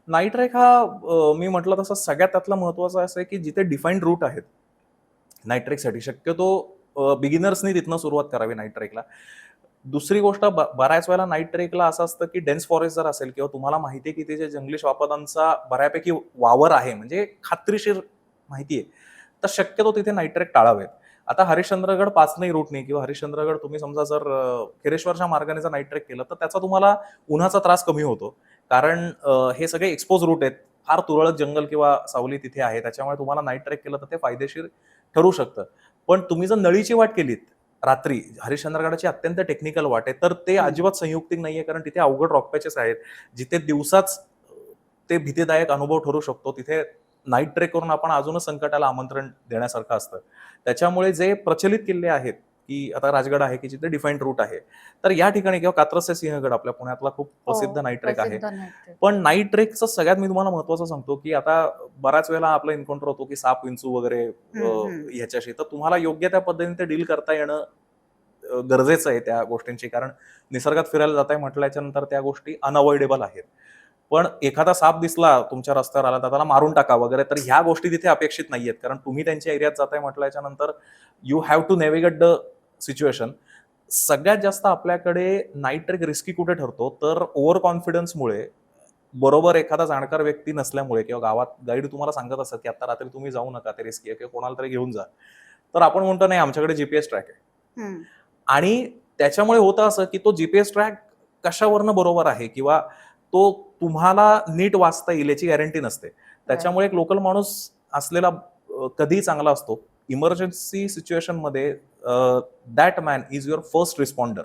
Night trek हा मी म्हटलं तसं सगळ्यात त्यातला महत्त्वाचा असं आहे, की जिथे डिफाईन्ड रूट आहेत नाईट ट्रेकसाठी शक्यतो बिगिनर्सनी तिथनं सुरुवात करावी नाईट ट्रेकला. दुसरी गोष्ट बऱ्याच वेळेला नाईट ट्रेकला असं असतं, की डेन्स फॉरेस्ट जर असेल किंवा तुम्हाला माहिती आहे, की तिथे जंगली श्वापदांचा बऱ्यापैकी वावर आहे, म्हणजे खात्रीशीर माहिती आहे, तर शक्यतो तिथे नाईट ट्रेक टाळावेत. आता हरिश्चंद्रगड पाचनई रूटने किंवा हरिश्चंद्रगड तुम्ही समजा जर खिरेश्वरच्या मार्गाने जर नाईट ट्रेक केलं, तर त्याचा तुम्हाला उन्हाचा त्रास कमी होतो. कारण हे सगळे एक्सपोज रूट आहेत. फार तुरळक जंगल किंवा सावली तिथे आहे. त्याच्यामुळे तुम्हाला नाईट ट्रेक केलं तर ते फायदेशीर ठरू शकतं. पण तुम्ही जर नळीची वाट केलीत रात्री, हरिश्चंद्रगडाची अत्यंत टेक्निकल वाट आहे, तर ते हं. अजिबात संयुक्तिक नाहीये. कारण तिथे अवघड रॉक पॅचेस आहेत. जिथे दिवसाच ते भीतीदायक अनुभव ठरू शकतो. तिथे नाईट ट्रेक करून आपण अजूनच संकटाला आमंत्रण देण्यासारखं असतं. त्याच्यामुळे जे प्रचलित किल्ले आहेत, की आता राजगड आहे, की जिथे डिफाईन्ड रूट आहे. तर या ठिकाणी किंवा कात्रजचे सिंहगड आपल्या पुण्यातला खूप हो, प्रसिद्ध नाईट ट्रेक आहे. प्रसिद्ध नाहीत. पण नाईट ट्रेकचं सगळ्यात मी तुम्हाला महत्त्वाचं सांगतो, की आता बऱ्याच वेळेला आपला एन्काउंटर होतो, की साप, विंचू वगैरे हं, हं. ह्याच्याशी. तर तुम्हाला योग्य त्या पद्धतीने ते डील करता येणं गरजेचं आहे त्या गोष्टींची. कारण निसर्गात फिरायला जाताय म्हटल्याच्यानंतर त्या गोष्टी अनअव्हॉइडेबल आहेत. पण एखादा साप दिसला तुमच्या रस्त्यावर आला तर त्याला मारून टाका वगैरे, तर ह्या गोष्टी तिथे अपेक्षित नाहीयेत. कारण तुम्ही त्यांच्या एरियात जाताय म्हटल्याच्यानंतर you have to navigate the situation. सगळ्यात जास्त आपल्याकडे नाईट ट्रेक रिस्की कुठे ठरतो, तर ओव्हर कॉन्फिडन्समुळे, बरोबर एखादा जाणकार व्यक्ती नसल्यामुळे किंवा गावात गाईड तुम्हाला सांगत असतात, की आता रात्री तुम्ही जाऊ नका, ते रिस्की आहे किंवा कोणाला तरी घेऊन जा. तर आपण म्हणतो नाही आमच्याकडे जीपीएस ट्रॅक आहे. हं. आणि त्याच्यामुळे होतं असं, की तो जीपीएस ट्रॅक कशावरनं बरोबर आहे किंवा तो तुम्हाला नीट वाचता येईल याची गॅरंटी नसते. राइट. त्याच्यामुळे एक लोकल माणूस असलेला कधीही चांगला असतो. इमर्जन्सी सिच्युएशनमध्ये that man is your first responder.